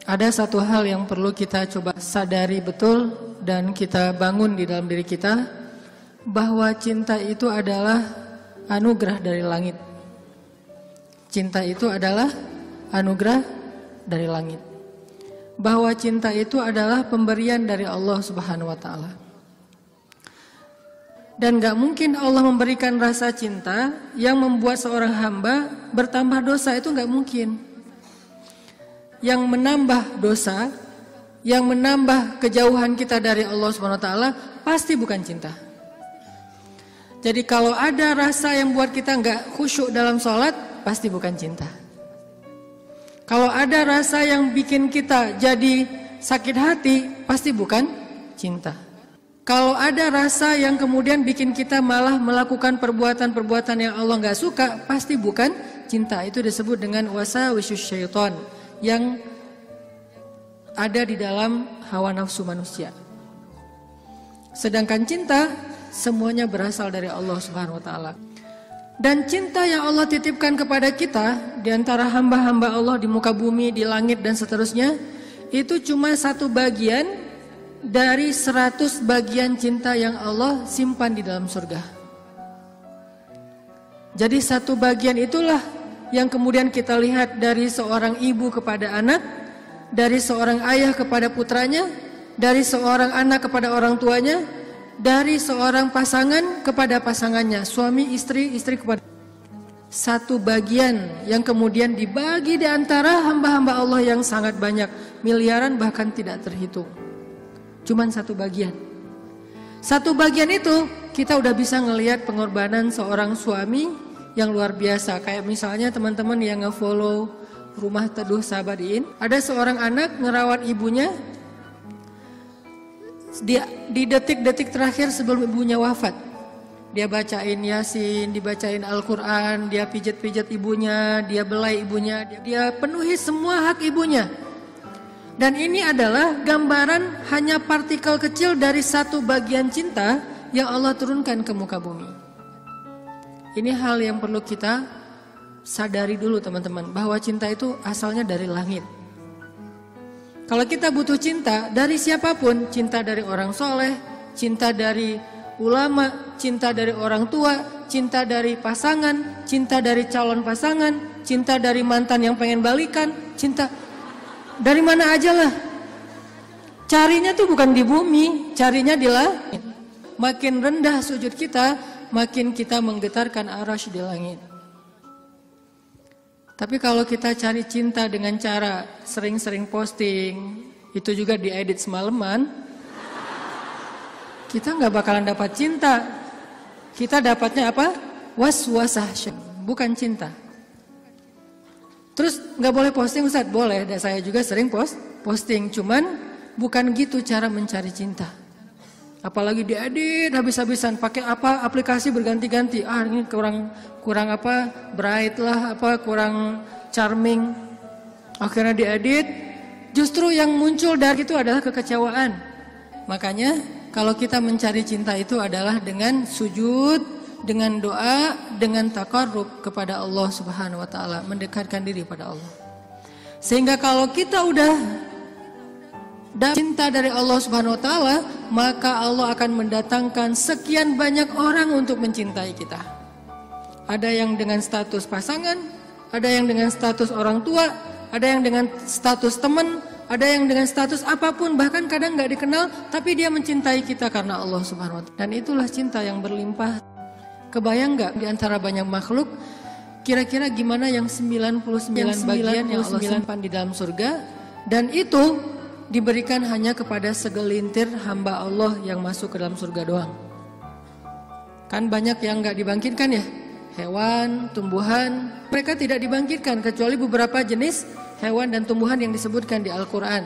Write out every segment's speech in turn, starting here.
Ada satu hal yang perlu kita coba sadari betul dan kita bangun di dalam diri kita, bahwa cinta itu adalah anugerah dari langit. Cinta itu adalah anugerah dari langit. Bahwa cinta itu adalah pemberian dari Allah Subhanahu wa taala. Dan gak mungkin Allah memberikan rasa cinta yang membuat seorang hamba bertambah dosa, itu gak mungkin. Yang menambah dosa, yang menambah kejauhan kita dari Allah Subhanahu wa taala pasti bukan cinta. Jadi kalau ada rasa yang buat kita gak khusyuk dalam sholat, pasti bukan cinta. Kalau ada rasa yang bikin kita jadi sakit hati, pasti bukan cinta. Kalau ada rasa yang kemudian bikin kita malah melakukan perbuatan-perbuatan yang Allah gak suka, pasti bukan cinta. Itu disebut dengan wasawisus syaitan, yang ada di dalam hawa nafsu manusia. Sedangkan cinta semuanya berasal dari Allah Subhanahu wa taala. Dan cinta yang Allah titipkan kepada kita di antara hamba-hamba Allah di muka bumi, di langit dan seterusnya, itu cuma satu bagian dari 100 bagian cinta yang Allah simpan di dalam surga. Jadi satu bagian itulah yang kemudian kita lihat dari seorang ibu kepada anak, dari seorang ayah kepada putranya, dari seorang anak kepada orang tuanya, dari seorang pasangan kepada pasangannya, suami istri, istri kepada. Satu bagian yang kemudian dibagi di antara hamba-hamba Allah yang sangat banyak, miliaran bahkan tidak terhitung. Cuman satu bagian. Satu bagian itu kita udah bisa ngelihat pengorbanan seorang suami yang luar biasa. Kayak misalnya teman-teman yang nge-follow Rumah Teduh Sabadiin, ada seorang anak ngerawat ibunya di detik-detik terakhir sebelum ibunya wafat. Dia bacain Yasin, dibacain Al-Quran, dia pijat-pijat ibunya, dia belai ibunya, dia penuhi semua hak ibunya. Dan ini adalah gambaran hanya partikel kecil dari satu bagian cinta yang Allah turunkan ke muka bumi. Ini hal yang perlu kita sadari dulu teman-teman, bahwa cinta itu asalnya dari langit. Kalau kita butuh cinta dari siapapun, cinta dari orang soleh, cinta dari ulama, cinta dari orang tua, cinta dari pasangan, cinta dari calon pasangan, cinta dari mantan yang pengen balikan, cinta dari mana aja lah. Carinya tuh bukan di bumi, carinya di langit. Makin rendah sujud kita, makin kita menggetarkan arasy di langit. Tapi kalau kita cari cinta dengan cara sering-sering posting, itu juga diedit semalaman, kita nggak bakalan dapat cinta. Kita dapatnya apa? Was-wasah, bukan cinta. Terus nggak boleh posting Ustaz? Boleh, dan saya juga sering posting, cuman bukan gitu cara mencari cinta. Apalagi diedit habis-habisan, pakai apa aplikasi berganti-ganti. Ini kurang apa bright lah, apa kurang charming. Akhirnya diedit, justru yang muncul dari itu adalah kekecewaan. Makanya kalau kita mencari cinta itu adalah dengan sujud, dengan doa, dengan taqarrub kepada Allah Subhanahu wa taala, mendekatkan diri pada Allah. Sehingga kalau kita udah cinta dari Allah Subhanahu wa taala, maka Allah akan mendatangkan sekian banyak orang untuk mencintai kita. Ada yang dengan status pasangan, ada yang dengan status orang tua, ada yang dengan status teman, ada yang dengan status apapun, bahkan kadang gak dikenal, tapi dia mencintai kita karena Allah Subhanahu wa taala. Dan itulah cinta yang berlimpah. Kebayang gak di antara banyak makhluk, kira-kira gimana yang 99 bagian yang Allah simpan di dalam surga, dan itu diberikan hanya kepada segelintir hamba Allah yang masuk ke dalam surga doang. Kan banyak yang gak dibangkitkan ya, hewan, tumbuhan, mereka tidak dibangkitkan kecuali beberapa jenis hewan dan tumbuhan yang disebutkan di Al-Quran.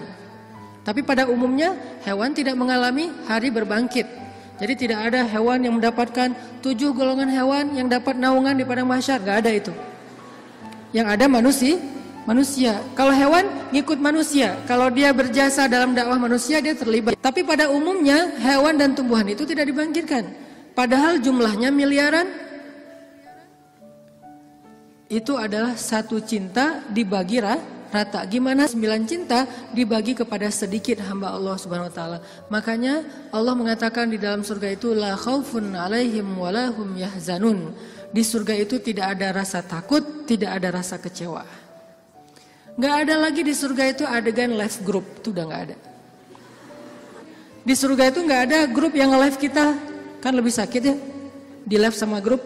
Tapi pada umumnya hewan tidak mengalami hari berbangkit. Jadi tidak ada hewan yang mendapatkan 7 golongan hewan yang dapat naungan di padang mahsyar, gak ada itu. Yang ada manusia. Kalau hewan ngikut manusia, kalau dia berjasa dalam dakwah manusia dia terlibat. Tapi pada umumnya hewan dan tumbuhan itu tidak dibangkitkan. Padahal jumlahnya miliaran. Itu adalah satu cinta dibagi rata. Gimana 9 cinta dibagi kepada sedikit hamba Allah Subhanahu wa taala. Makanya Allah mengatakan di dalam surga itu la khaufun 'alaihim wa lahum yahzanun. Di surga itu tidak ada rasa takut, tidak ada rasa kecewa. Nggak ada lagi di surga itu adegan live group, itu udah nggak ada. Di surga itu nggak ada grup yang nge-live kita, kan lebih sakit ya, di live sama grup.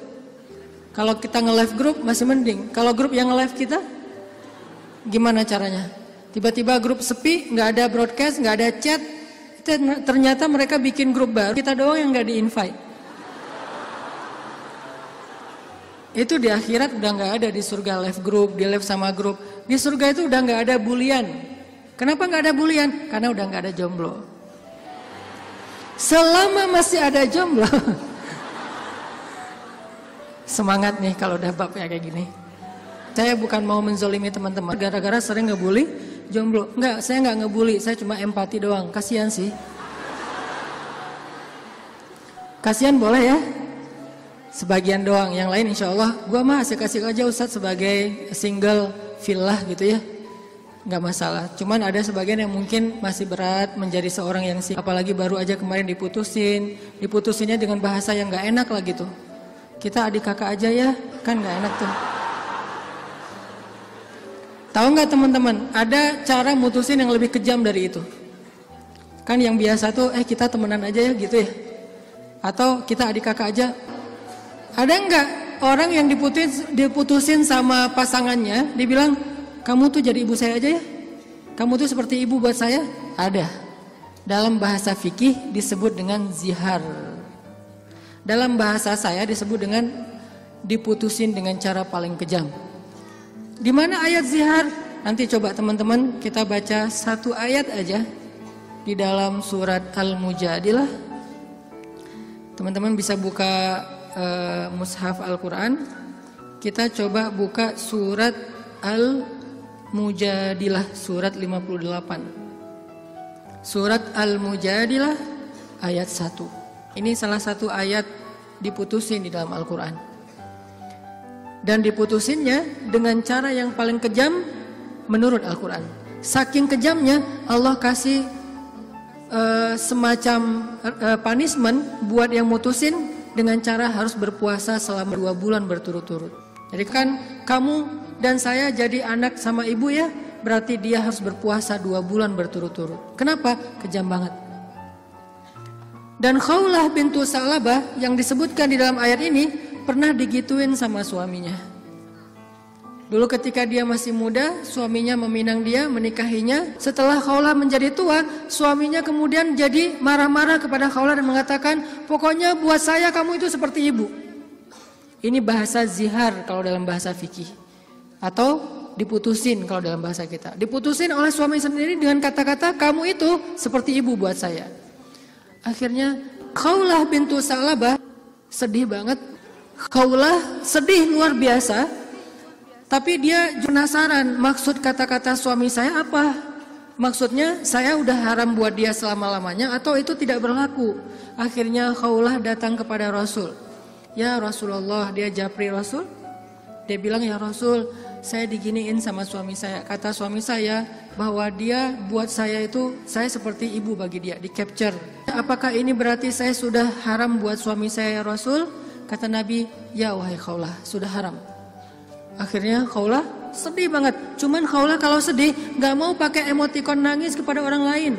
Kalau kita nge-live grup masih mending, kalau grup yang nge-live kita, gimana caranya? Tiba-tiba grup sepi, nggak ada broadcast, nggak ada chat, ternyata mereka bikin grup baru, kita doang yang nggak di-invite. Itu di akhirat udah nggak ada di surga live group, di live sama grup. Di surga itu udah nggak ada bulian. Kenapa nggak ada bulian? Karena udah nggak ada jomblo. Selama masih ada jomblo, semangat nih kalau udah bab kayak gini. Saya bukan mau menzolimi teman-teman. Gara-gara sering ngebully jomblo. Enggak, saya nggak ngebully. Saya cuma empati doang. Kasihan sih. Kasihan boleh ya. Sebagian doang, yang lain insya Allah gue mah asik-asik aja Ustadz sebagai single villa gitu ya, nggak masalah. Cuman ada sebagian yang mungkin masih berat menjadi seorang yang apalagi baru aja kemarin diputusinnya dengan bahasa yang nggak enak lah gitu. Kita adik kakak aja ya, kan nggak enak tuh. Tahu nggak teman-teman, ada cara mutusin yang lebih kejam dari itu. Kan yang biasa tuh kita temenan aja ya gitu ya, atau kita adik kakak aja. Ada nggak orang yang diputusin sama pasangannya, dibilang kamu tuh jadi ibu saya aja ya, kamu tuh seperti ibu buat saya? Ada. Dalam bahasa fikih disebut dengan zihar. Dalam bahasa saya disebut dengan diputusin dengan cara paling kejam. Di mana ayat zihar? Nanti coba teman-teman kita baca satu ayat aja di dalam surat Al-Mujadilah. Teman-teman bisa buka mushaf Al-Quran. Kita coba buka surat Al-Mujadilah, surat 58. Surat Al-Mujadilah ayat 1. Ini salah satu ayat diputusin di dalam Al-Quran. Dan diputusinnya dengan cara yang paling kejam menurut Al-Quran. Saking kejamnya Allah kasih semacam punishment buat yang mutusin, dengan cara harus berpuasa selama 2 bulan berturut-turut. Jadi kan kamu dan saya jadi anak sama ibu ya, berarti dia harus berpuasa 2 bulan berturut-turut. Kenapa? Kejam banget. Dan Khawlah bintu Sa'labah yang disebutkan di dalam ayat ini pernah digituin sama suaminya. Dulu ketika dia masih muda, suaminya meminang dia, menikahinya. Setelah Khawlah menjadi tua, suaminya kemudian jadi marah-marah kepada Khawlah dan mengatakan, pokoknya buat saya kamu itu seperti ibu. Ini bahasa zihar kalau dalam bahasa fikih. Atau diputusin kalau dalam bahasa kita. Diputusin oleh suami sendiri dengan kata-kata, kamu itu seperti ibu buat saya. Akhirnya Khawlah bintu Sa'labah sedih banget. Khawlah sedih luar biasa. Tapi dia penasaran, maksud kata-kata suami saya apa? Maksudnya saya udah haram buat dia selama-lamanya atau itu tidak berlaku? Akhirnya Khawlah datang kepada Rasul. Ya Rasulullah, dia japri Rasul. Dia bilang, ya Rasul, saya diginiin sama suami saya. Kata suami saya bahwa dia buat saya itu, saya seperti ibu bagi dia, di capture. Apakah ini berarti saya sudah haram buat suami saya ya Rasul? Kata Nabi, ya wahai Khawlah, sudah haram. Akhirnya Khawlah sedih banget. Cuman Khawlah kalau sedih gak mau pakai emotikon nangis kepada orang lain.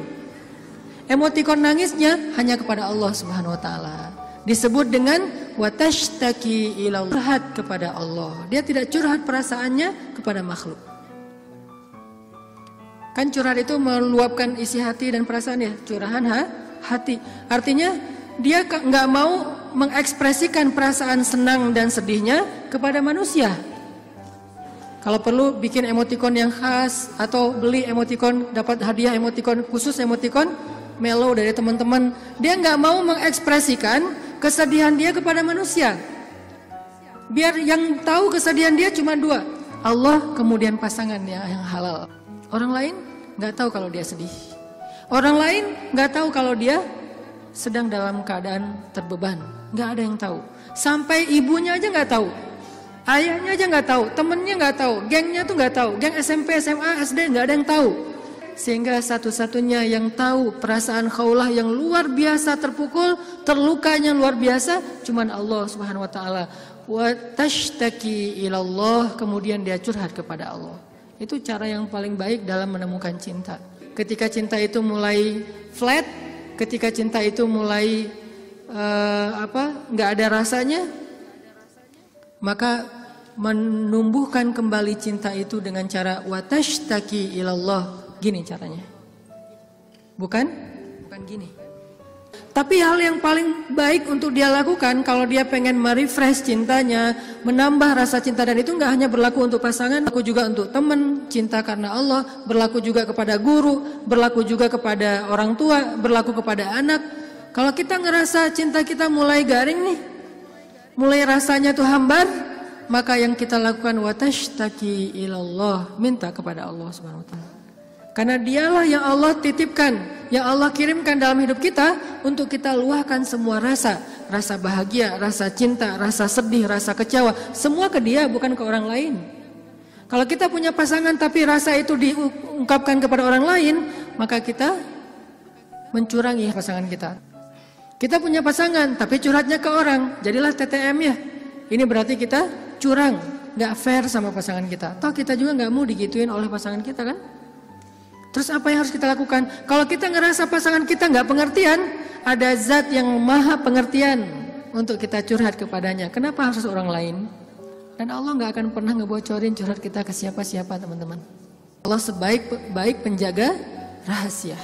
Emotikon nangisnya hanya kepada Allah Subhanahu wa taala. Disebut dengan watashtaki ilallah, curhat kepada Allah. Dia tidak curhat perasaannya kepada makhluk. Kan curhat itu meluapkan isi hati dan perasaan ya, curahan hati. Artinya dia gak mau mengekspresikan perasaan senang dan sedihnya kepada manusia. Kalau perlu bikin emotikon yang khas atau beli emotikon, dapat hadiah emotikon khusus, emotikon mellow dari teman-teman. Dia nggak mau mengekspresikan kesedihan dia kepada manusia. Biar yang tahu kesedihan dia cuma 2, Allah kemudian pasangannya yang halal. Orang lain nggak tahu kalau dia sedih. Orang lain nggak tahu kalau dia sedang dalam keadaan terbeban. Nggak ada yang tahu. Sampai ibunya aja nggak tahu. Ayahnya aja nggak tahu, temennya nggak tahu, gengnya tuh nggak tahu, geng SMP, SMA, SD nggak ada yang tahu. Sehingga satu-satunya yang tahu perasaan Khawlah yang luar biasa terpukul, terlukanya luar biasa, cuman Allah Subhanahu wa taala. Wa tashtaki ilallah, kemudian dia curhat kepada Allah. Itu cara yang paling baik dalam menemukan cinta. Ketika cinta itu mulai flat, ketika cinta itu mulai nggak ada rasanya, maka menumbuhkan kembali cinta itu dengan cara wa tashtaki ilallah. Gini caranya. Bukan gini. Tapi hal yang paling baik untuk dia lakukan kalau dia pengen merefresh cintanya, menambah rasa cinta, dan itu nggak hanya berlaku untuk pasangan, berlaku juga untuk teman, cinta karena Allah, berlaku juga kepada guru, berlaku juga kepada orang tua, berlaku kepada anak. Kalau kita ngerasa cinta kita mulai garing nih, mulai rasanya tuh hambar, maka yang kita lakukan watashtaki ilallah, minta kepada Allah Subhanahu wa taala. Karena dialah yang Allah titipkan, yang Allah kirimkan dalam hidup kita untuk kita luahkan semua rasa. Rasa bahagia, rasa cinta, rasa sedih, rasa kecewa. Semua ke dia, bukan ke orang lain. Kalau kita punya pasangan tapi rasa itu diungkapkan kepada orang lain, maka kita mencurangi pasangan kita. Kita punya pasangan tapi curhatnya ke orang, jadilah TTM ya. Ini berarti kita curang, gak fair sama pasangan kita. Toh kita juga gak mau digituin oleh pasangan kita kan? Terus apa yang harus kita lakukan? Kalau kita ngerasa pasangan kita nggak pengertian, ada zat yang maha pengertian untuk kita curhat kepadanya. Kenapa harus orang lain? Dan Allah nggak akan pernah ngebocorin curhat kita ke siapa-siapa, teman-teman. Allah sebaik-baik penjaga rahasia.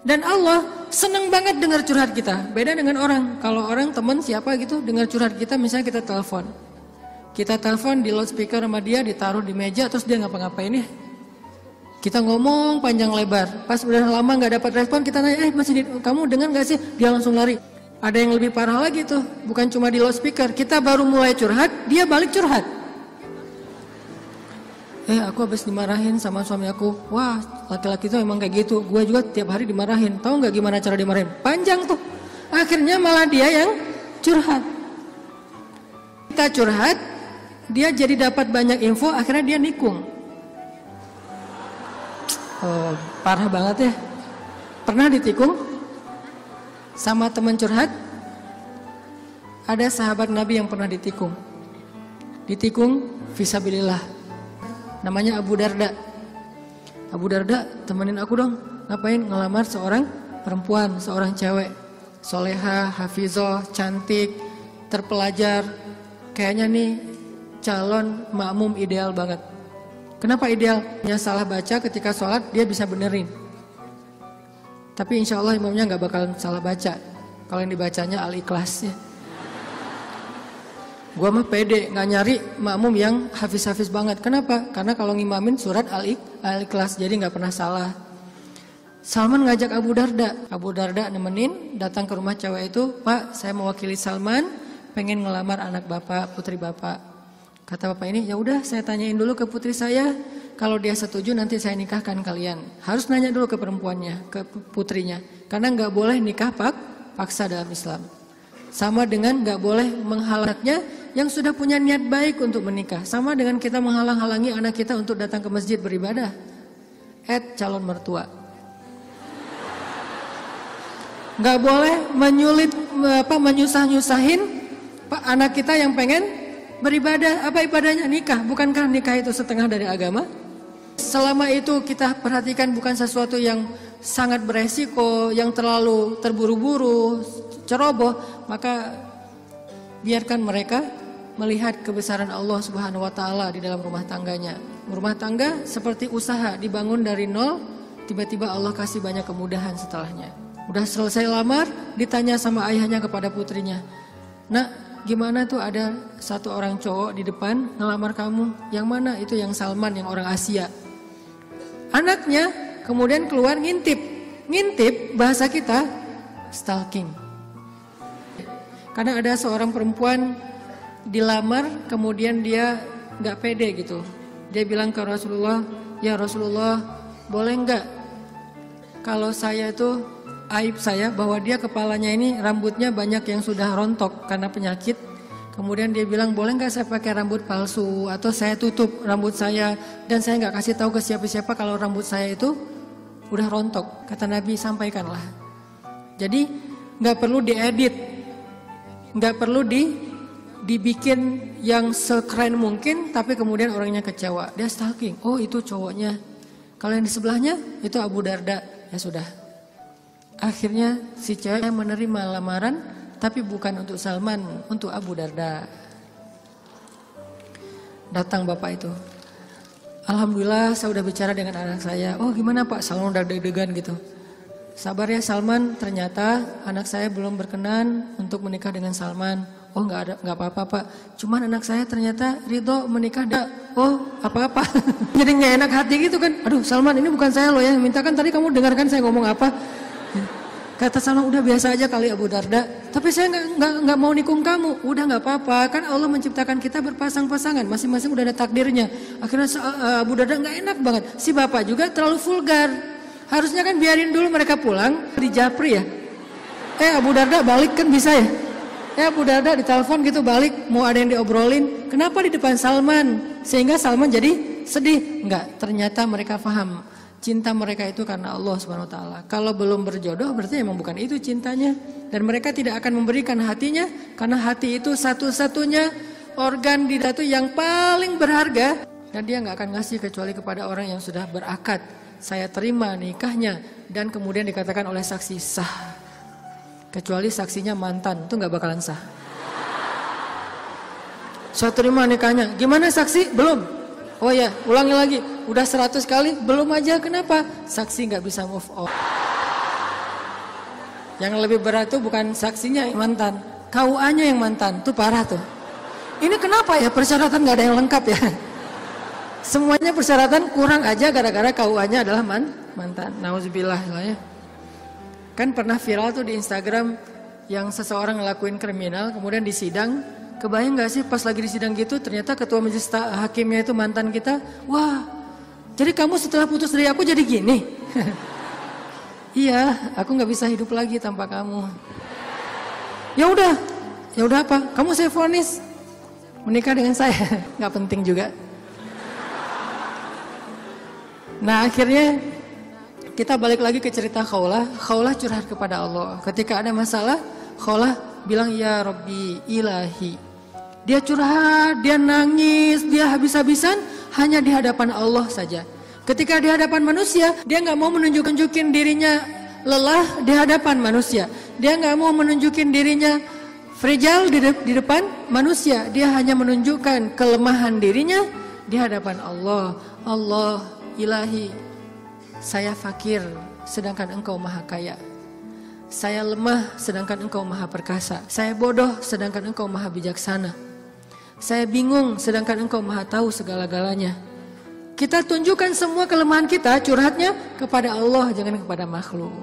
Dan Allah senang banget dengar curhat kita. Beda dengan orang. Kalau orang teman siapa gitu dengar curhat kita, misalnya kita telepon. Kita telepon di loudspeaker sama dia, ditaruh di meja, terus dia ngapa-ngapain ya? Kita ngomong panjang lebar, pas udah lama nggak dapat respon, kita nanya, kamu dengar nggak sih? Dia langsung lari. Ada yang lebih parah lagi tuh, bukan cuma di loudspeaker, kita baru mulai curhat, dia balik curhat. Aku habis dimarahin sama suami aku. Wah, laki-laki itu emang kayak gitu. Gue juga tiap hari dimarahin. Tahu nggak gimana cara dimarahin? Panjang tuh. Akhirnya malah dia yang curhat. Kita curhat, dia jadi dapat banyak info, akhirnya dia nikung. Oh, parah banget ya. Pernah ditikung sama teman curhat? Ada sahabat Nabi yang pernah ditikung. Ditikung fisabilillah. Namanya Abu Darda. Abu Darda, temenin aku dong. Ngapain? Ngelamar seorang perempuan, seorang cewek. Soleha, hafizah, cantik, terpelajar. Kayaknya nih calon makmum ideal banget. Kenapa ideal? Yang salah baca ketika sholat dia bisa benerin. Tapi insya Allah imamnya gak bakal salah baca. Kalau yang dibacanya Al-Ikhlas ya. Gua mah pede gak nyari makmum yang hafiz-hafiz banget. Kenapa? Karena kalau ngimamin surat Al-Ikhlas jadi gak pernah salah. Salman ngajak Abu Darda. Abu Darda nemenin datang ke rumah cewek itu. Pak, saya mewakili Salman, pengen ngelamar anak bapak, putri bapak. Kata bapak ini, ya udah saya tanyain dulu ke putri saya, kalau dia setuju nanti saya nikahkan kalian. Harus nanya dulu ke perempuannya, ke putrinya, karena nggak boleh nikah paksa dalam Islam. Sama dengan nggak boleh menghalangnya yang sudah punya niat baik untuk menikah. Sama dengan kita menghalang-halangi anak kita untuk datang ke masjid beribadah. Calon mertua. Nggak boleh menyusah-nyusahin anak kita yang pengen beribadah. Apa ibadahnya? Nikah. Bukankah nikah itu setengah dari agama? Selama itu kita perhatikan bukan sesuatu yang sangat beresiko, yang terlalu terburu-buru, ceroboh, maka biarkan mereka melihat kebesaran Allah Subhanahu wa taala di dalam rumah tangganya. Rumah tangga seperti usaha dibangun dari nol, tiba-tiba Allah kasih banyak kemudahan setelahnya. Udah selesai lamar, ditanya sama ayahnya kepada putrinya. Nak, gimana tuh ada satu orang cowok di depan ngelamar kamu? Yang mana? Itu yang Salman, yang orang Asia. Anaknya kemudian keluar ngintip. Ngintip bahasa kita stalking. Karena ada seorang perempuan dilamar, kemudian dia gak pede gitu. Dia bilang ke Rasulullah, ya Rasulullah, boleh gak kalau saya itu aib saya bahwa dia kepalanya ini rambutnya banyak yang sudah rontok karena penyakit. Kemudian dia bilang, boleh nggak saya pakai rambut palsu atau saya tutup rambut saya dan saya nggak kasih tahu ke siapa-siapa kalau rambut saya itu udah rontok. Kata Nabi, sampaikanlah. Jadi nggak perlu diedit, nggak perlu dibikin yang sekeren mungkin, tapi kemudian orangnya kecewa. Dia stalking, oh itu cowoknya. Kalau yang di sebelahnya itu Abu Darda, ya sudah. Akhirnya si cewek menerima lamaran, tapi bukan untuk Salman, untuk Abu Darda. Datang bapak itu. Alhamdulillah saya udah bicara dengan anak saya. Oh gimana Pak, Salman udah deg-degan gitu. Sabar ya Salman, ternyata anak saya belum berkenan untuk menikah dengan Salman. Oh nggak apa-apa Pak. Cuman anak saya ternyata ridho menikah. Oh apa-apa. Jadi nggak enak hati gitu kan. Aduh Salman, ini bukan saya loh ya. Minta kan tadi kamu dengarkan saya ngomong apa. Kata Salman, udah biasa aja kali Abu Darda. Tapi saya nggak mau nikung kamu. Udah nggak apa-apa. Kan Allah menciptakan kita berpasang-pasangan. Masing-masing udah ada takdirnya. Akhirnya Abu Darda nggak enak banget. Si bapak juga terlalu vulgar. Harusnya kan biarin dulu mereka pulang di Japri ya. Abu Darda balik kan bisa ya. Abu Darda ditelepon gitu balik. Mau ada yang diobrolin. Kenapa di depan Salman? Sehingga Salman jadi sedih. Enggak, ternyata mereka paham. Cinta mereka itu karena Allah Subhanahu wa taala. Kalau belum berjodoh berarti memang bukan itu cintanya. Dan mereka tidak akan memberikan hatinya karena hati itu satu-satunya organ di datu yang paling berharga dan dia nggak akan ngasih kecuali kepada orang yang sudah berakad. Saya terima nikahnya dan kemudian dikatakan oleh saksi sah. Kecuali saksinya mantan, itu nggak bakalan sah. Saya terima nikahnya. Gimana saksi? Belum. Oh ya, ulangi lagi. Udah 100 kali, belum aja. Kenapa? Saksi nggak bisa move on. Yang lebih berat tuh bukan saksinya yang mantan, KUA-nya yang mantan. Tuh parah tuh. Ini kenapa ya persyaratan nggak ada yang lengkap ya? Semuanya persyaratan kurang aja gara-gara KUA-nya adalah mantan. Nauzubillah lah ya. Kan pernah viral tuh di Instagram yang seseorang ngelakuin kriminal kemudian disidang. Kebayang gak sih pas lagi di sidang gitu ternyata ketua majelis hakimnya itu mantan kita. Wah, jadi kamu setelah putus dari aku jadi gini? Iya, aku gak bisa hidup lagi tanpa kamu. Ya udah apa? Kamu saya vonis menikah dengan saya. Gak penting juga. Nah akhirnya kita balik lagi ke cerita Khawlah. Khawlah curhat kepada Allah. Ketika ada masalah, Khawlah bilang ya Rabbi ilahi. Dia curhat, dia nangis, dia habis-habisan hanya di hadapan Allah saja. Ketika di hadapan manusia, dia nggak mau menunjukin dirinya lelah di hadapan manusia. Dia nggak mau menunjukin dirinya fragile di depan manusia. Dia hanya menunjukkan kelemahan dirinya di hadapan Allah. Allah ilahi, saya fakir sedangkan engkau maha kaya. Saya lemah sedangkan engkau maha perkasa. Saya bodoh sedangkan engkau maha bijaksana. Saya bingung sedangkan engkau maha tahu segala-galanya. Kita tunjukkan semua kelemahan kita, curhatnya kepada Allah, jangan kepada makhluk.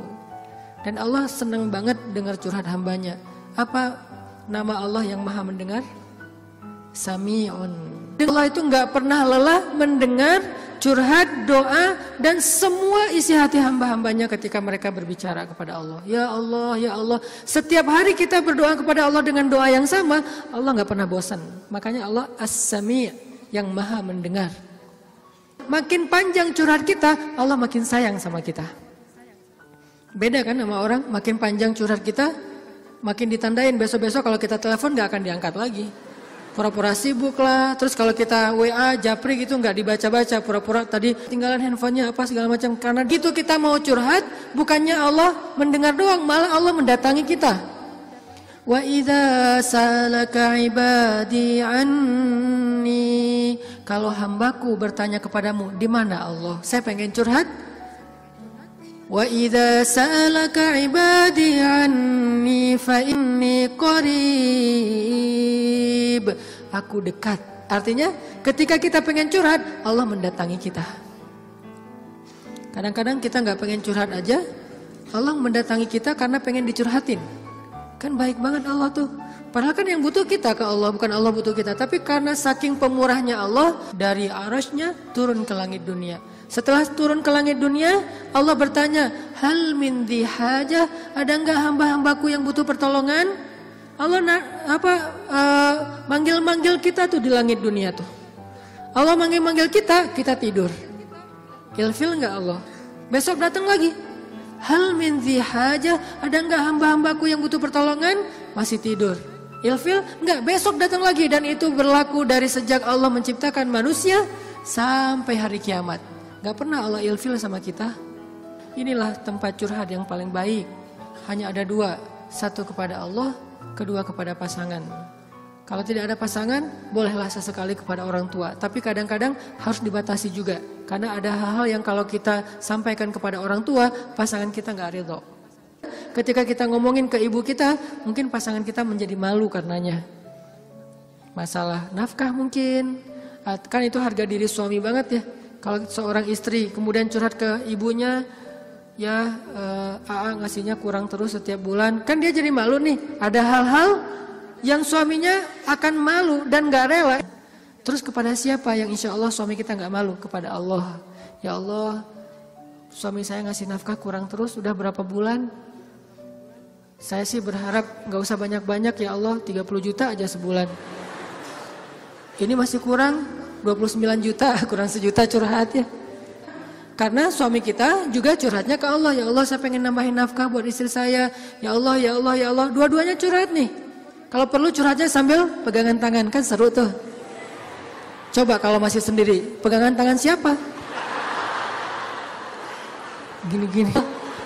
Dan Allah senang banget dengar curhat hambanya. Apa nama Allah yang maha mendengar? Sami'un. Allah itu gak pernah lelah mendengar curhat, doa, dan semua isi hati hamba-hambanya ketika mereka berbicara kepada Allah. Ya Allah, ya Allah. Setiap hari kita berdoa kepada Allah dengan doa yang sama, Allah gak pernah bosan. Makanya Allah As-Sami' yang maha mendengar. Makin panjang curhat kita, Allah makin sayang sama kita. Beda kan sama orang, makin panjang curhat kita, makin ditandain besok-besok kalau kita telepon gak akan diangkat lagi. Pura-pura sibuk lah, terus kalau kita WA, japri gitu nggak dibaca-baca, pura-pura tadi tinggalan handphonenya apa segala macam. Karena gitu kita mau curhat, bukannya Allah mendengar doang, malah Allah mendatangi kita. Wa idza salaka ibadi anni, kalau hambaku bertanya kepadamu, di mana Allah? Saya pengen curhat. Wa idza salaka ibadi anni fa inni qarib. Aku dekat. Artinya ketika kita pengen curhat, Allah mendatangi kita. Kadang-kadang kita nggak pengen curhat aja, Allah mendatangi kita karena pengen dicurhatin. Kan baik banget Allah tuh. Padahal kan yang butuh kita ke Allah, bukan Allah butuh kita. Tapi karena saking pemurahnya Allah, dari arasnya turun ke langit dunia. Setelah turun ke langit dunia, Allah bertanya, hal min dhi hajah, ada enggak hamba-hambaku yang butuh pertolongan? Allah manggil-manggil kita tuh di langit dunia tuh. Allah manggil-manggil kita, kita tidur. Ilfil enggak Allah? Besok datang lagi. Hal min dzi hajah, ada enggak hamba-hambaku yang butuh pertolongan? Masih tidur. Ilfil enggak, besok datang lagi, dan itu berlaku dari sejak Allah menciptakan manusia sampai hari kiamat. Enggak pernah Allah ilfil sama kita. Inilah tempat curhat yang paling baik. Hanya ada dua, satu kepada Allah, kedua kepada pasangan. Kalau tidak ada pasangan, bolehlah sesekali kepada orang tua. Tapi kadang-kadang harus dibatasi juga. Karena ada hal-hal yang kalau kita sampaikan kepada orang tua, pasangan kita nggak ridho. Ketika kita ngomongin ke ibu kita, mungkin pasangan kita menjadi malu karenanya. Masalah nafkah mungkin. Kan itu harga diri suami banget ya. Kalau seorang istri kemudian curhat ke ibunya, ya AA ngasihnya kurang terus setiap bulan. Kan dia jadi malu nih. Ada hal-hal yang suaminya akan malu dan gak rela. Terus kepada siapa yang insya Allah suami kita gak malu? Kepada Allah. Ya Allah, suami saya ngasih nafkah kurang terus udah berapa bulan. Saya sih berharap gak usah banyak-banyak ya Allah, 30 juta aja sebulan. Ini masih kurang 29 juta, kurang sejuta curhat ya. Karena suami kita juga curhatnya ke Allah. Ya Allah, saya pengen nambahin nafkah buat istri saya. Ya Allah, ya Allah, ya Allah. Dua-duanya curhat nih. Kalau perlu curhatnya sambil pegangan tangan, kan seru tuh. Coba kalau masih sendiri, pegangan tangan siapa? Gini-gini.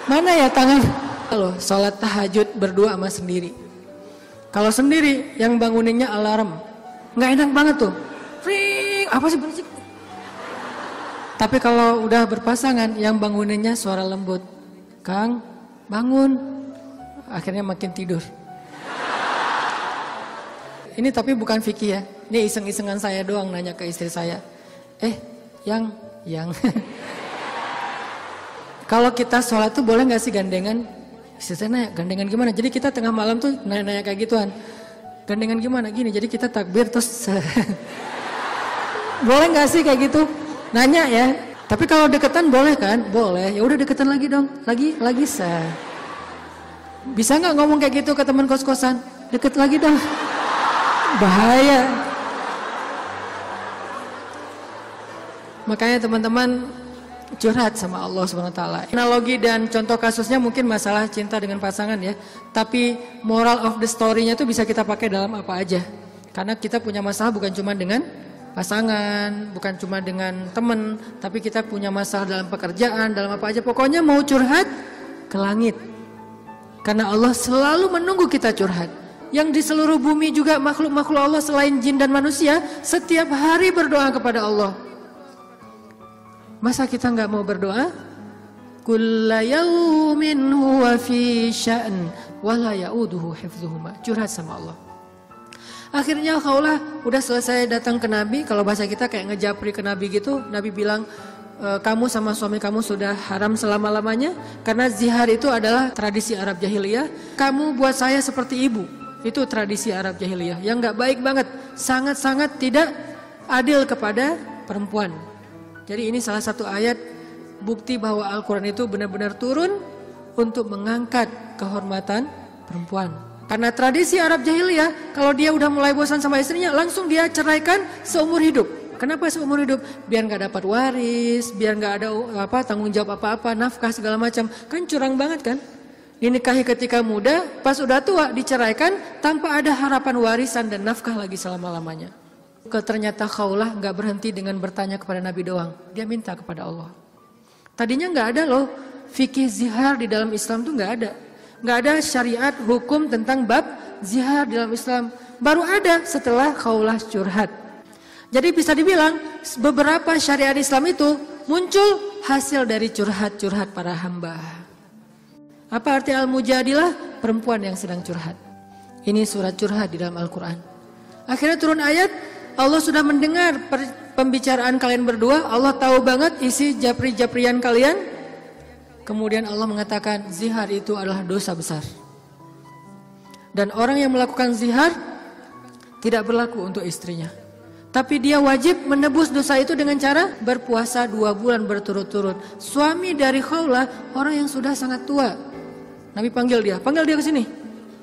Mana ya tangan? Kalau sholat tahajud berdua sama sendiri. Kalau sendiri, yang banguninnya alarm. Nggak enak banget tuh. Ring, apa sih berisik? Tapi kalau udah berpasangan, yang banguninnya suara lembut. Kang, bangun. Akhirnya makin tidur. Ini tapi bukan fikih ya. Ini iseng-isengan saya doang nanya ke istri saya. Yang. Kalau kita sholat tuh boleh gak sih gandengan? Istri saya nanya, gandengan gimana? Jadi kita tengah malam tuh nanya-nanya kayak gituan. Gandengan gimana? Gini, jadi kita takbir terus. Boleh gak sih kayak gitu? Nanya ya. Tapi kalau deketan boleh kan? Boleh. Ya udah deketan lagi dong. Lagi sah. Bisa gak ngomong kayak gitu ke teman kos-kosan? Deket lagi dong. Bahaya. Makanya teman-teman curhat sama Allah SWT. Analogi dan contoh kasusnya mungkin masalah cinta dengan pasangan ya. Tapi moral of the story-nya tuh bisa kita pakai dalam apa aja. Karena kita punya masalah bukan cuma dengan pasangan, bukan cuma dengan teman, tapi kita punya masalah dalam pekerjaan, dalam apa aja. Pokoknya mau curhat ke langit. Karena Allah selalu menunggu kita curhat. Yang di seluruh bumi juga makhluk-makhluk Allah selain jin dan manusia setiap hari berdoa kepada Allah. Masa kita nggak mau berdoa? Kulla yaumin huwa fi sya'n wa la ya'uduhu hifdzuhuma. Curhat sama Allah. Akhirnya Khawlah udah selesai datang ke Nabi. Kalau bahasa kita kayak ngejapri ke Nabi gitu. Nabi bilang, kamu sama suami kamu sudah haram selama-lamanya. Karena zihar itu adalah tradisi Arab jahiliyah. Kamu buat saya seperti ibu. Itu tradisi Arab jahiliyah yang gak baik banget. Sangat-sangat tidak adil kepada perempuan. Jadi ini salah satu ayat bukti bahwa Al-Quran itu benar-benar turun untuk mengangkat kehormatan perempuan. Karena tradisi Arab jahiliyah, kalau dia udah mulai bosan sama istrinya, langsung dia ceraikan seumur hidup. Kenapa seumur hidup? Biar gak dapat waris, biar gak ada tanggung jawab apa-apa, nafkah segala macam. Kan curang banget kan? Dinikahi ketika muda, pas udah tua diceraikan tanpa ada harapan warisan dan nafkah lagi selama-lamanya. Ternyata Khawlah gak berhenti dengan bertanya kepada Nabi doang. Dia minta kepada Allah. Tadinya gak ada loh fikih zihar di dalam Islam tuh gak ada. Gak ada syariat hukum tentang bab zihar di dalam Islam. Baru ada setelah Khawlah curhat. Jadi bisa dibilang beberapa syariat Islam itu muncul hasil dari curhat-curhat para hamba. Apa arti Al-Mujadilah? Perempuan yang sedang curhat. Ini surat curhat di dalam Al-Quran. Akhirnya turun ayat, Allah sudah mendengar pembicaraan kalian berdua. Allah tahu banget isi japri-japrian kalian. Kemudian Allah mengatakan, zihar itu adalah dosa besar. Dan orang yang melakukan zihar tidak berlaku untuk istrinya. Tapi dia wajib menebus dosa itu dengan cara berpuasa 2 bulan berturut-turut. Suami dari Khawlah orang yang sudah sangat tua. Nabi panggil dia ke sini.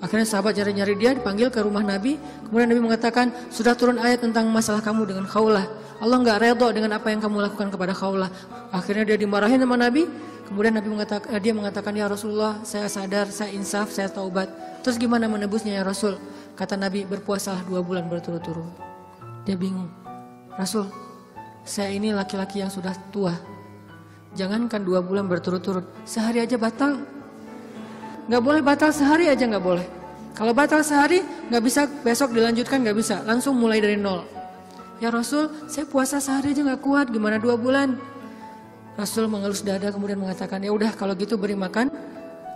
Akhirnya sahabat nyari-nyari dia, dipanggil ke rumah Nabi. Kemudian Nabi mengatakan, sudah turun ayat tentang masalah kamu dengan Khawlah. Allah nggak redha dengan apa yang kamu lakukan kepada Khawlah. Akhirnya dia dimarahin sama Nabi. Kemudian dia mengatakan, ya Rasulullah, saya sadar, saya insaf, saya taubat. Terus gimana menebusnya ya Rasul? Kata Nabi, berpuasalah 2 bulan berturut-turut. Dia bingung. Rasul, saya ini laki-laki yang sudah tua. Jangankan 2 bulan berturut-turut, sehari aja batal. Nggak boleh batal sehari aja, nggak boleh. Kalau batal sehari, nggak bisa besok dilanjutkan, nggak bisa. Langsung mulai dari nol. Ya Rasul, saya puasa sehari aja nggak kuat, gimana 2 bulan? Rasul mengelus dada kemudian mengatakan, ya udah kalau gitu beri makan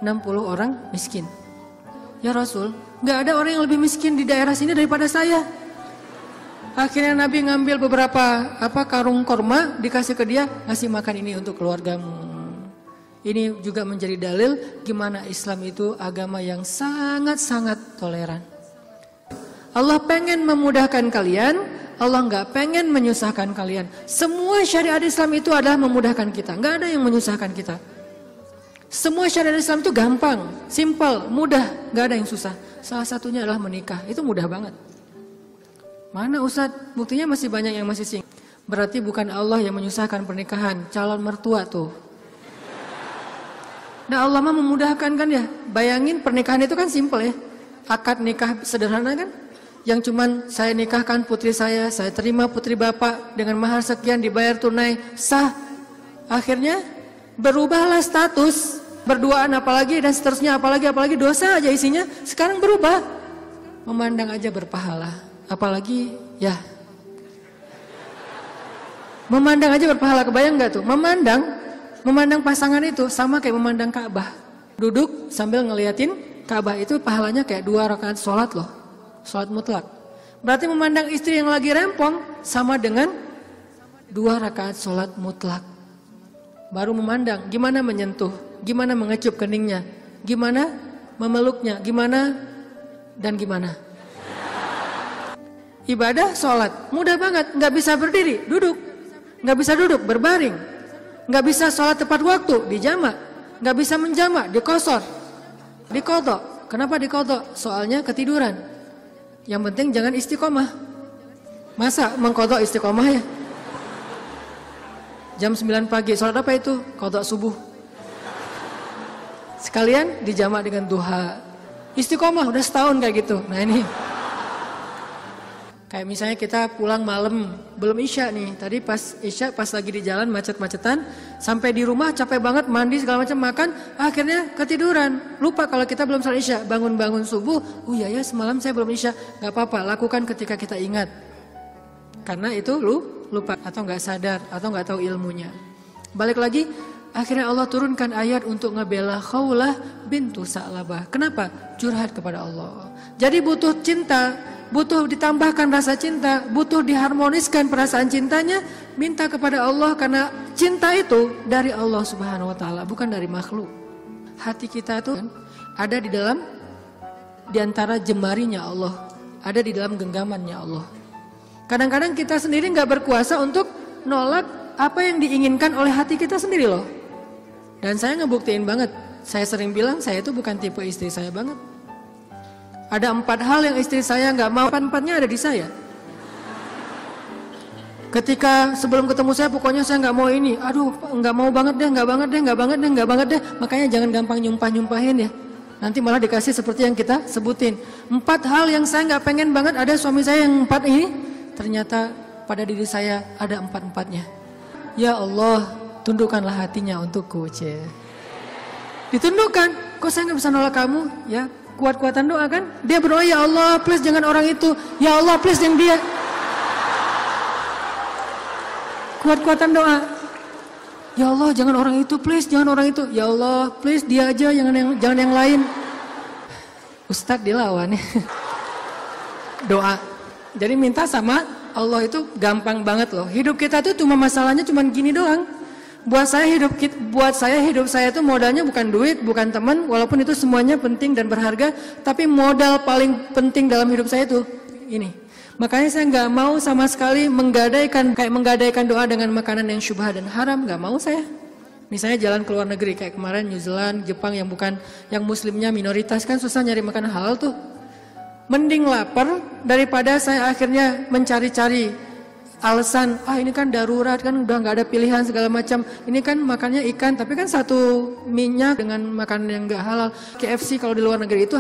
60 orang miskin. Ya Rasul, nggak ada orang yang lebih miskin di daerah sini daripada saya. Akhirnya Nabi ngambil beberapa karung korma, dikasih ke dia, ngasih makan ini untuk keluargamu. Ini juga menjadi dalil gimana Islam itu agama yang sangat-sangat toleran. Allah pengen memudahkan kalian, Allah nggak pengen menyusahkan kalian. Semua syariat Islam itu adalah memudahkan kita, nggak ada yang menyusahkan kita. Semua syariat Islam itu gampang, simpel, mudah, nggak ada yang susah. Salah satunya adalah menikah, itu mudah banget. Mana Ustadz? Buktinya masih banyak yang masih single. Berarti bukan Allah yang menyusahkan pernikahan, calon mertua tuh. Nah Allah mah memudahkan kan ya. Bayangin pernikahan itu kan simpel ya. Akad nikah sederhana kan. Yang cuman saya nikahkan putri saya terima putri bapak dengan mahar sekian dibayar tunai, sah. Akhirnya berubahlah status, berduaan apalagi dan seterusnya apalagi dosa aja isinya. Sekarang berubah. Memandang aja berpahala. Apalagi ya memandang aja berpahala, kebayang gak tuh? Memandang pasangan itu sama kayak memandang Ka'bah. Duduk sambil ngeliatin Ka'bah itu pahalanya kayak 2 rakaat sholat loh. Sholat mutlak. Berarti memandang istri yang lagi rempong sama dengan 2 rakaat sholat mutlak. Baru memandang gimana menyentuh, gimana mengecup keningnya, gimana memeluknya, gimana dan gimana. Ibadah sholat mudah banget, nggak bisa berdiri, duduk, nggak bisa duduk, berbaring, nggak bisa sholat tepat waktu, dijamak, nggak bisa menjamak, dikosor, dikodok. Kenapa dikodok? Soalnya ketiduran. Yang penting jangan istiqomah. Masa mengkodok istiqomah ya? Jam 9 pagi, sholat apa itu? Kodok subuh. Sekalian dijamak dengan duha. Istiqomah udah setahun kayak gitu. Nah ini. Kayak misalnya kita pulang malam, belum isya nih. Tadi pas isya, pas lagi di jalan macet-macetan, sampai di rumah capek banget, mandi segala macam, makan, akhirnya ketiduran. Lupa kalau kita belum sholat isya, bangun-bangun subuh, oh iya ya semalam saya belum isya. Gak apa-apa, lakukan ketika kita ingat. Karena itu lupa atau gak sadar atau gak tahu ilmunya. Balik lagi, akhirnya Allah turunkan ayat untuk ngebela Khawlah bintu Sa'labah. Kenapa? Curhat kepada Allah. Jadi butuh cinta, butuh ditambahkan rasa cinta, butuh diharmoniskan perasaan cintanya, minta kepada Allah karena cinta itu dari Allah Subhanahu wa taala, bukan dari makhluk. Hati kita itu ada di antara jemarinya Allah, ada di dalam genggamannya Allah. Kadang-kadang kita sendiri nggak berkuasa untuk nolak apa yang diinginkan oleh hati kita sendiri loh. Dan saya ngebuktiin banget, saya sering bilang saya itu bukan tipe istri saya banget. Ada 4 hal yang istri saya nggak mau, 4-4-nya ada di saya. Ketika sebelum ketemu saya, pokoknya saya nggak mau ini. Aduh, nggak mau banget deh, nggak banget deh. Makanya jangan gampang nyumpahin ya. Nanti malah dikasih seperti yang kita sebutin. 4 hal yang saya nggak pengen banget ada suami saya yang 4 ini. Ternyata pada diri saya ada 4-4-nya. Ya Allah, tundukkanlah hatinya untukku, ditundukkan. Kok saya nggak bisa nolak kamu? Ya. Kuat-kuatan doa kan? Dia berdoa, ya Allah please jangan orang itu. Ya Allah please yang dia. Kuat-kuatan doa. Ya Allah jangan orang itu please, jangan orang itu. Ya Allah please dia aja, jangan yang lain. Ustadz dilawan ya. Doa. Jadi minta sama Allah itu gampang banget loh. Hidup kita tuh cuma masalahnya cuma gini doang. Buat saya hidup saya itu modalnya bukan duit, bukan teman, walaupun itu semuanya penting dan berharga, tapi modal paling penting dalam hidup saya itu ini. Makanya saya nggak mau sama sekali menggadaikan doa dengan makanan yang syubhat dan haram, nggak mau saya. Misalnya jalan ke luar negeri kayak kemarin New Zealand, Jepang yang bukan yang muslimnya minoritas kan susah nyari makanan halal tuh. Mending lapar daripada saya akhirnya mencari-cari alasan, ini kan darurat kan udah nggak ada pilihan segala macam. Ini kan makannya ikan tapi kan satu minyak dengan makanan yang nggak halal. KFC kalau di luar negeri itu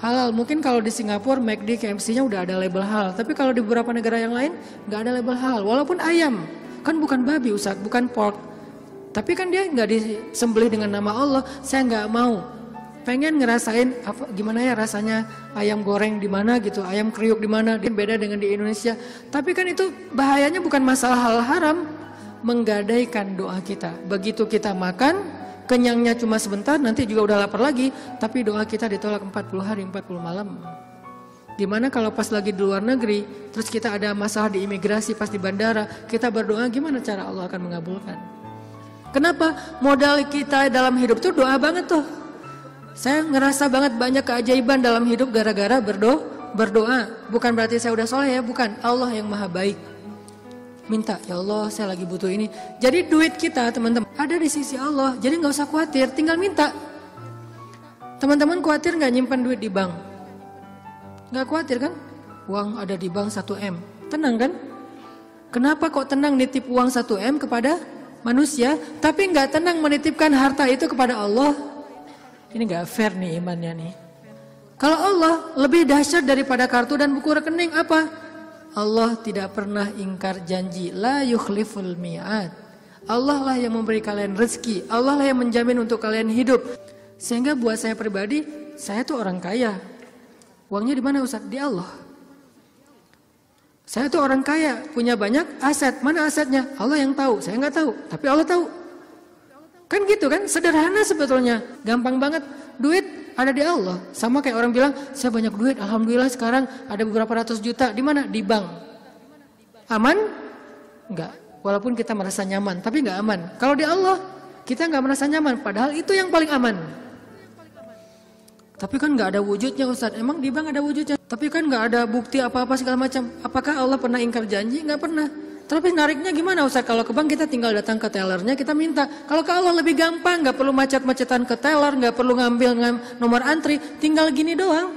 halal. Mungkin kalau di Singapura McD KFC-nya udah ada label halal. Tapi kalau di beberapa negara yang lain nggak ada label halal. Walaupun ayam kan bukan babi Ustaz, bukan pork. Tapi kan dia nggak disembelih dengan nama Allah. Saya nggak mau. Pengen ngerasain gimana ya rasanya ayam goreng di mana gitu, ayam kriuk di mana, dia beda dengan di Indonesia. Tapi kan itu bahayanya bukan masalah hal haram, menggadaikan doa kita. Begitu kita makan, kenyangnya cuma sebentar, nanti juga udah lapar lagi, tapi doa kita ditolak 40 hari 40 malam. Dimana kalau pas lagi di luar negeri, terus kita ada masalah di imigrasi pas di bandara, kita berdoa gimana cara Allah akan mengabulkan? Kenapa? Modal kita dalam hidup tuh doa banget tuh. Saya ngerasa banget banyak keajaiban dalam hidup gara-gara berdoa. Bukan berarti saya udah soleh ya, bukan. Allah yang maha baik. Minta, ya Allah saya lagi butuh ini. Jadi duit kita teman-teman ada di sisi Allah. Jadi gak usah khawatir, tinggal minta. Teman-teman khawatir gak nyimpan duit di bank? Gak khawatir kan? Uang ada di bank 1M. Tenang kan? Kenapa kok tenang nitip uang 1M kepada manusia, tapi gak tenang menitipkan harta itu kepada Allah? Ini gak fair nih imannya nih. Kalau Allah lebih dahsyat daripada kartu dan buku rekening apa? Allah tidak pernah ingkar janji. La yukhliful mi'ad. Allah lah yang memberi kalian rezeki. Allah lah yang menjamin untuk kalian hidup. Sehingga buat saya pribadi, saya tuh orang kaya. Uangnya di mana Ustaz? Di Allah. Saya tuh orang kaya, punya banyak aset. Mana asetnya? Allah yang tahu. Saya nggak tahu, tapi Allah tahu. Kan gitu kan, sederhana sebetulnya, gampang banget. Duit ada di Allah. Sama kayak orang bilang, saya banyak duit, alhamdulillah sekarang ada beberapa ratus juta. Di mana? Di bank. Aman? Enggak. Walaupun kita merasa nyaman, tapi enggak aman. Kalau di Allah, kita enggak merasa nyaman, padahal itu yang paling aman. Tapi kan enggak ada wujudnya Ustaz. Emang di bank ada wujudnya? Tapi kan enggak ada bukti apa-apa segala macam. Apakah Allah pernah ingkar janji? Enggak pernah. Tapi nariknya gimana Ustaz? Kalau ke bank kita tinggal datang ke tellernya, kita minta. Kalau ke Allah lebih gampang, gak perlu macet-macetan ke teller, gak perlu ngambil nomor antri, tinggal gini doang.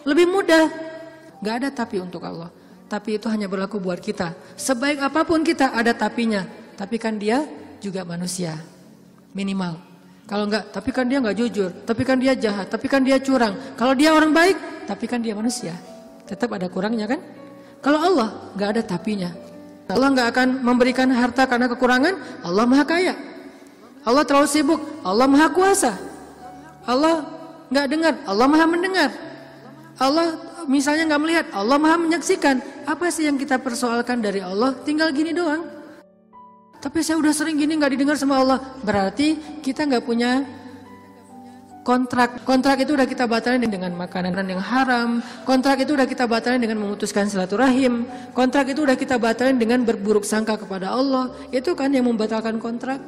Lebih mudah. Gak ada tapi untuk Allah. Tapi itu hanya berlaku buat kita. Sebaik apapun kita ada tapinya. Tapi kan dia juga manusia. Minimal. Kalau enggak, tapi kan dia gak jujur. Tapi kan dia jahat. Tapi kan dia curang. Kalau dia orang baik, tapi kan dia manusia. Tetap ada kurangnya kan? Kalau Allah gak ada tapinya. Allah nggak akan memberikan harta karena kekurangan. Allah maha kaya. Allah terlalu sibuk. Allah maha kuasa. Allah nggak dengar. Allah maha mendengar. Allah misalnya nggak melihat. Allah maha menyaksikan. Apa sih yang kita persoalkan dari Allah? Tinggal gini doang. Tapi saya udah sering gini nggak didengar sama Allah. Berarti kita nggak punya kontrak. Kontrak itu udah kita batalin dengan makanan yang haram. Kontrak itu udah kita batalin dengan memutuskan silaturahim. Kontrak itu udah kita batalin dengan berburuk sangka kepada Allah. Itu kan yang membatalkan kontrak.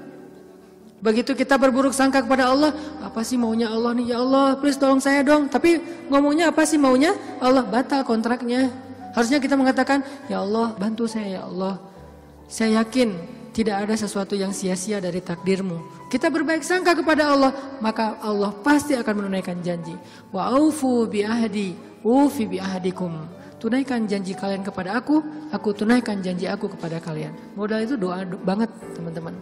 Begitu kita berburuk sangka kepada Allah, apa sih maunya Allah nih? Ya Allah, please tolong saya dong. Tapi ngomongnya apa sih maunya? Allah, batal kontraknya. Harusnya kita mengatakan, ya Allah, bantu saya ya Allah. Saya yakin tidak ada sesuatu yang sia-sia dari takdirmu. Kita berbaik sangka kepada Allah, maka Allah pasti akan menunaikan janji. Wa aufu bi ahdi, ufi bi ahdikum. Tunaikan janji kalian kepada aku tunaikan janji aku kepada kalian. Modal itu doa banget teman-teman.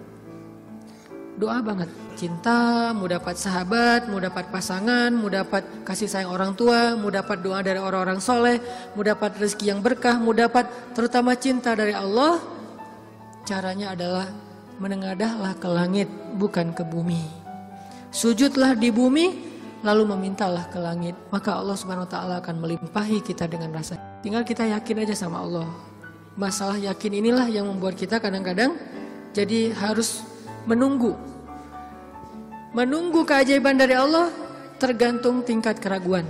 Doa banget. Cinta, mau dapat sahabat, mau dapat pasangan, mau dapat kasih sayang orang tua, mau dapat doa dari orang-orang soleh, mau dapat rezeki yang berkah, mau dapat terutama cinta dari Allah. Caranya adalah menengadahlah ke langit, bukan ke bumi. Sujudlah di bumi, lalu memintalah ke langit. Maka Allah Subhanahu Wa Taala akan melimpahi kita dengan rasa. Tinggal kita yakin aja sama Allah. Masalah yakin inilah yang membuat kita kadang-kadang jadi harus menunggu. Menunggu keajaiban dari Allah tergantung tingkat keraguan.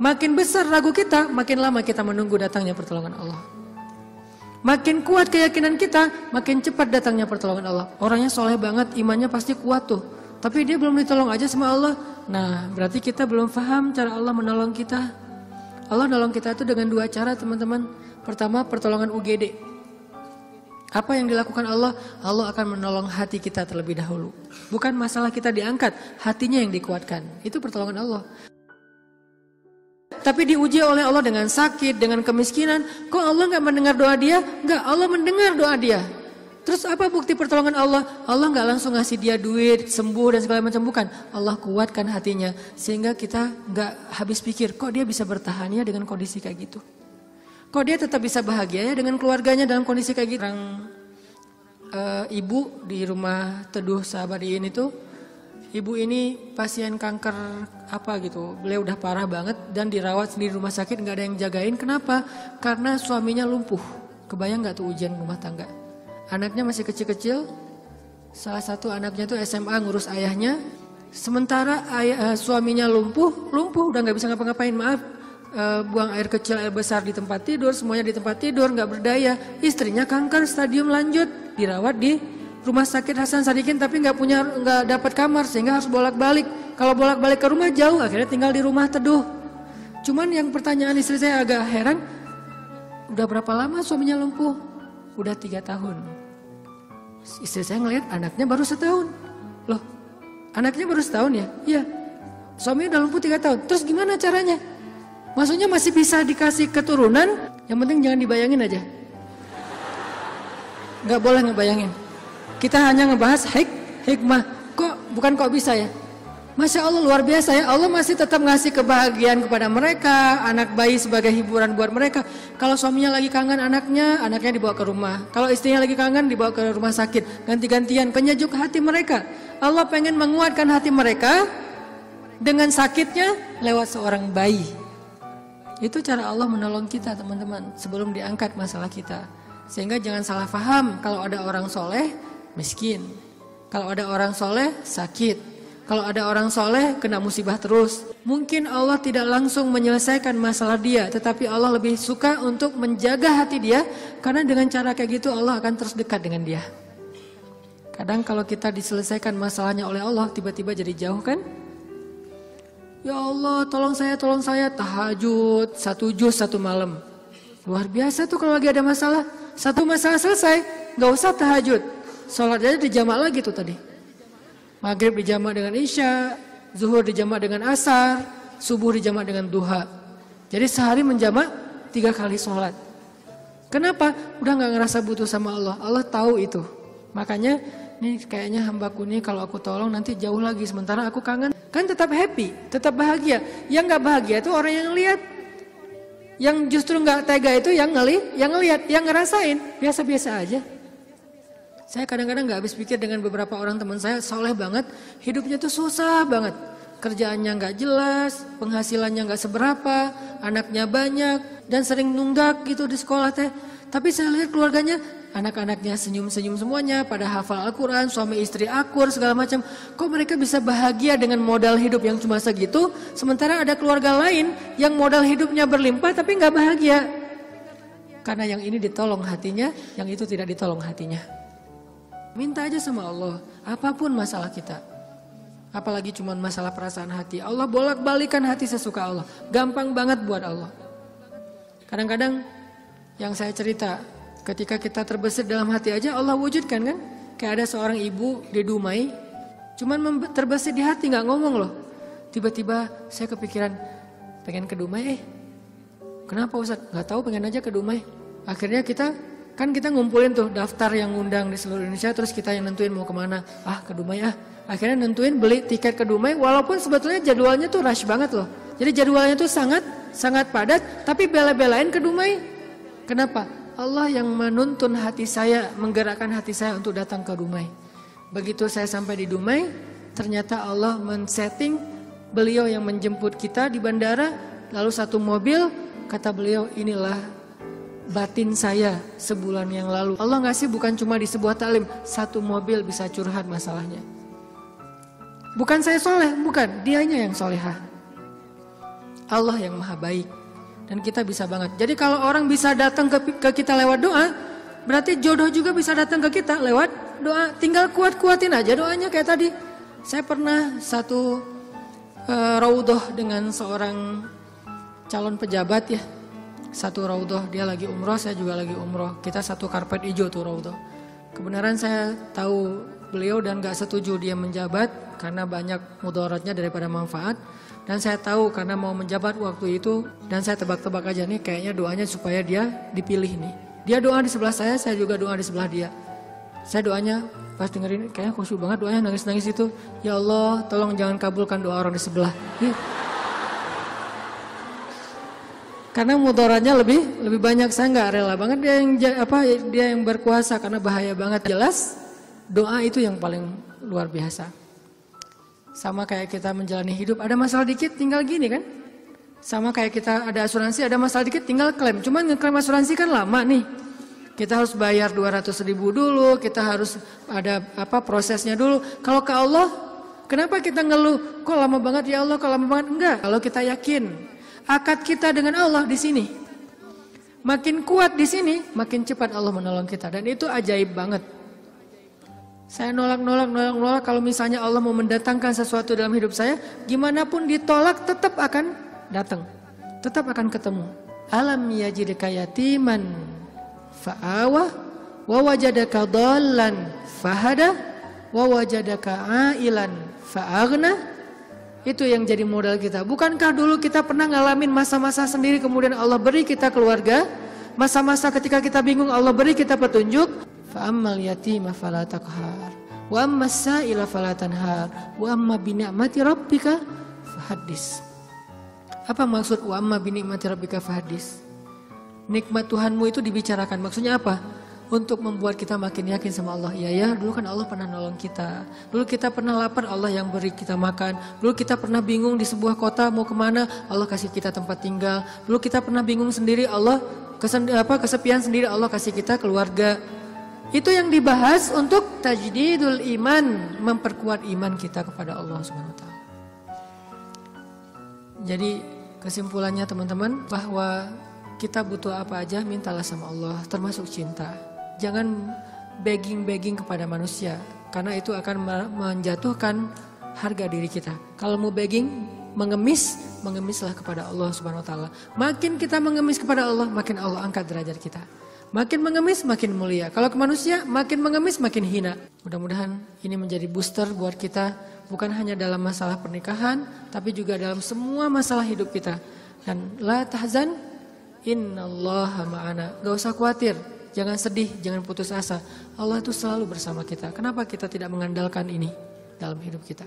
Makin besar ragu kita, makin lama kita menunggu datangnya pertolongan Allah. Makin kuat keyakinan kita, makin cepat datangnya pertolongan Allah. Orangnya soleh banget, imannya pasti kuat tuh. Tapi dia belum ditolong aja sama Allah. Nah, berarti kita belum paham cara Allah menolong kita. Allah nolong kita itu dengan dua cara teman-teman. Pertama, pertolongan UGD. Apa yang dilakukan Allah? Allah akan menolong hati kita terlebih dahulu. Bukan masalah kita diangkat, hatinya yang dikuatkan. Itu pertolongan Allah. Tapi diuji oleh Allah dengan sakit, dengan kemiskinan. Kok Allah nggak mendengar doa dia? Nggak, Allah mendengar doa dia. Terus apa bukti pertolongan Allah? Allah nggak langsung ngasih dia duit, sembuh dan segala macam, bukan. Allah kuatkan hatinya sehingga kita nggak habis pikir, kok dia bisa bertahan ya dengan kondisi kayak gitu. Kok dia tetap bisa bahagia ya dengan keluarganya dalam kondisi kayak gitu. Ibu di rumah Teduh Sahabadiin itu, ibu ini pasien kanker apa gitu. Beliau udah parah banget dan dirawat sendiri di rumah sakit, nggak ada yang jagain. Kenapa? Karena suaminya lumpuh. Kebayang nggak tuh ujian rumah tangga? Anaknya masih kecil-kecil, salah satu anaknya tuh SMA ngurus ayahnya. Sementara suaminya lumpuh udah nggak bisa ngapa-ngapain, maaf. Buang air kecil, air besar di tempat tidur, semuanya di tempat tidur, nggak berdaya. Istrinya kanker stadium lanjut, dirawat di rumah sakit Hasan Sadikin, tapi nggak dapat kamar sehingga harus bolak-balik. Kalau bolak-balik ke rumah jauh, akhirnya tinggal di rumah Teduh. Cuman yang pertanyaan istri saya agak heran, udah berapa lama suaminya lumpuh? Udah 3 tahun. Istri saya ngelihat anaknya baru 1 tahun. Loh, anaknya baru 1 tahun ya? Iya. Suaminya udah lumpuh 3 tahun. Terus gimana caranya? Maksudnya masih bisa dikasih keturunan, yang penting jangan dibayangin aja. Gak boleh ngebayangin. Kita hanya ngebahas hikmah. Bukan kok bisa ya? Masya Allah luar biasa ya. Allah masih tetap ngasih kebahagiaan kepada mereka. Anak bayi sebagai hiburan buat mereka. Kalau suaminya lagi kangen anaknya dibawa ke rumah. Kalau istrinya lagi kangen dibawa ke rumah sakit. Ganti-gantian, penyejuk hati mereka. Allah pengen menguatkan hati mereka dengan sakitnya lewat seorang bayi. Itu cara Allah menolong kita teman-teman sebelum diangkat masalah kita. Sehingga jangan salah paham, kalau ada orang soleh miskin, kalau ada orang soleh sakit, kalau ada orang soleh kena musibah terus. Mungkin Allah tidak langsung menyelesaikan masalah dia, tetapi Allah lebih suka untuk menjaga hati dia, karena dengan cara kayak gitu Allah akan terus dekat dengan dia. Kadang kalau kita diselesaikan masalahnya oleh Allah, tiba-tiba jadi jauh kan? Ya Allah tolong saya tahajud 1 juz 1 malam. Luar biasa tuh kalau lagi ada masalah. 1 masalah selesai, gak usah tahajud. Sholat aja dijamak lagi tuh tadi. Maghrib dijamak dengan isya, zuhur dijamak dengan asar, subuh dijamak dengan duha. Jadi sehari menjamak 3 kali sholat. Kenapa? Udah gak ngerasa butuh sama Allah. Allah tahu itu. Makanya ini kayaknya hambaku nih kalau aku tolong nanti jauh lagi. Sementara aku kangen. Kan tetap happy, tetap bahagia. Yang gak bahagia itu orang yang lihat. Yang justru gak tega itu yang ngelihat, yang ngerasain. Biasa-biasa aja. Saya kadang-kadang gak habis pikir dengan beberapa orang teman saya, soleh banget, hidupnya tuh susah banget. Kerjaannya gak jelas, penghasilannya gak seberapa, anaknya banyak, dan sering nunggak gitu di sekolah teh. Tapi saya lihat keluarganya, anak-anaknya senyum-senyum semuanya, pada hafal Al-Quran, suami istri akur, segala macam. Kok mereka bisa bahagia dengan modal hidup yang cuma segitu, sementara ada keluarga lain yang modal hidupnya berlimpah tapi gak bahagia. Karena yang ini ditolong hatinya, yang itu tidak ditolong hatinya. Minta aja sama Allah, apapun masalah kita. Apalagi cuma masalah perasaan hati. Allah bolak-balikan hati sesuka Allah. Gampang banget buat Allah. Kadang-kadang yang saya cerita, ketika kita terbesit dalam hati aja Allah wujudkan kan. Kayak ada seorang ibu di Dumai, cuman terbesit di hati gak ngomong loh. Tiba-tiba saya kepikiran, pengen ke Dumai Kenapa Ustaz? Gak tahu, pengen aja ke Dumai. Akhirnya kita ngumpulin tuh daftar yang ngundang di seluruh Indonesia, terus kita yang nentuin mau kemana. Ke Dumai Akhirnya nentuin beli tiket ke Dumai, walaupun sebetulnya jadwalnya tuh rush banget loh. Jadi jadwalnya tuh sangat padat, tapi bela-belain ke Dumai. Kenapa? Allah yang menuntun hati saya, menggerakkan hati saya untuk datang ke Dumai. Begitu saya sampai di Dumai, ternyata Allah men-setting beliau yang menjemput kita di bandara, lalu satu mobil, kata beliau, inilah batin saya sebulan yang lalu. Allah ngasih bukan cuma di sebuah taklim, satu mobil bisa curhat masalahnya. Bukan saya soleh, bukan, dianya yang solehah. Allah yang maha baik. Dan kita bisa banget. Jadi kalau orang bisa datang ke kita lewat doa, berarti jodoh juga bisa datang ke kita lewat doa. Tinggal kuat-kuatin aja doanya kayak tadi. Saya pernah satu raudhah dengan seorang calon pejabat ya. Satu raudhah, dia lagi umroh, saya juga lagi umroh. Kita satu karpet hijau tuh raudhah. Kebenaran saya tahu beliau dan gak setuju dia menjabat karena banyak mudaratnya daripada manfaat. Dan saya tahu karena mau menjabat waktu itu, dan saya tebak-tebak aja nih kayaknya doanya supaya dia dipilih nih. Dia doa di sebelah saya juga doa di sebelah dia. Saya doanya pas dengerin kayaknya khusyuk banget doanya, nangis-nangis itu. Ya Allah, tolong jangan kabulkan doa orang di sebelah. Karena mudaratnya lebih banyak, saya nggak rela banget dia yang berkuasa karena bahaya banget. Jelas doa itu yang paling luar biasa. Sama kayak kita menjalani hidup, ada masalah dikit tinggal gini kan. Sama kayak kita ada asuransi, ada masalah dikit tinggal klaim. Cuman ngeklaim asuransi kan lama nih. Kita harus bayar 200.000 dulu, kita harus ada prosesnya dulu. Kalau ke Allah, kenapa kita ngeluh? Kok lama banget ya Allah, kok lama banget? Enggak, kalau kita yakin akad kita dengan Allah di sini. Makin kuat di sini, makin cepat Allah menolong kita, dan itu ajaib banget. Saya nolak kalau misalnya Allah mau mendatangkan sesuatu dalam hidup saya, gimana pun ditolak tetap akan datang. Tetap akan ketemu. Alam yajidka yatiman fa'awah wa wajadaka dhallan fahada wa wajadaka ailan fa'aghna. Itu yang jadi modal kita. Bukankah dulu kita pernah ngalamin masa-masa sendiri kemudian Allah beri kita keluarga, masa-masa ketika kita bingung Allah beri kita petunjuk. Fa'ammal yatima fala taqhar wa ammas sa'ila fala tanhar wa amma bi ni'mati rabbika fahaddis. Apa maksud wa amma bi ni'mati rabbika fahaddis? Nikmat Tuhanmu itu dibicarakan. Maksudnya apa? Untuk membuat kita makin yakin sama Allah. Ya, dulu kan Allah pernah nolong kita. Dulu kita pernah lapar, Allah yang beri kita makan. Dulu kita pernah bingung di sebuah kota mau kemana, Allah kasih kita tempat tinggal. Dulu kita pernah bingung sendiri, Allah kesepian sendiri, Allah kasih kita keluarga. Itu yang dibahas untuk tajdidul iman, memperkuat iman kita kepada Allah Subhanahu wa taala. Jadi kesimpulannya teman-teman, bahwa kita butuh apa aja mintalah sama Allah, termasuk cinta. Jangan begging kepada manusia, karena itu akan menjatuhkan harga diri kita. Kalau mau begging, mengemislah kepada Allah Subhanahu wa taala. Makin kita mengemis kepada Allah, makin Allah angkat derajat kita. Makin mengemis makin mulia. Kalau ke manusia makin mengemis makin hina. Mudah-mudahan ini menjadi booster buat kita, bukan hanya dalam masalah pernikahan, tapi juga dalam semua masalah hidup kita. Dan la tahzan, innallaha ma'ana. Gak usah khawatir, jangan sedih, jangan putus asa. Allah itu selalu bersama kita. Kenapa kita tidak mengandalkan ini dalam hidup kita?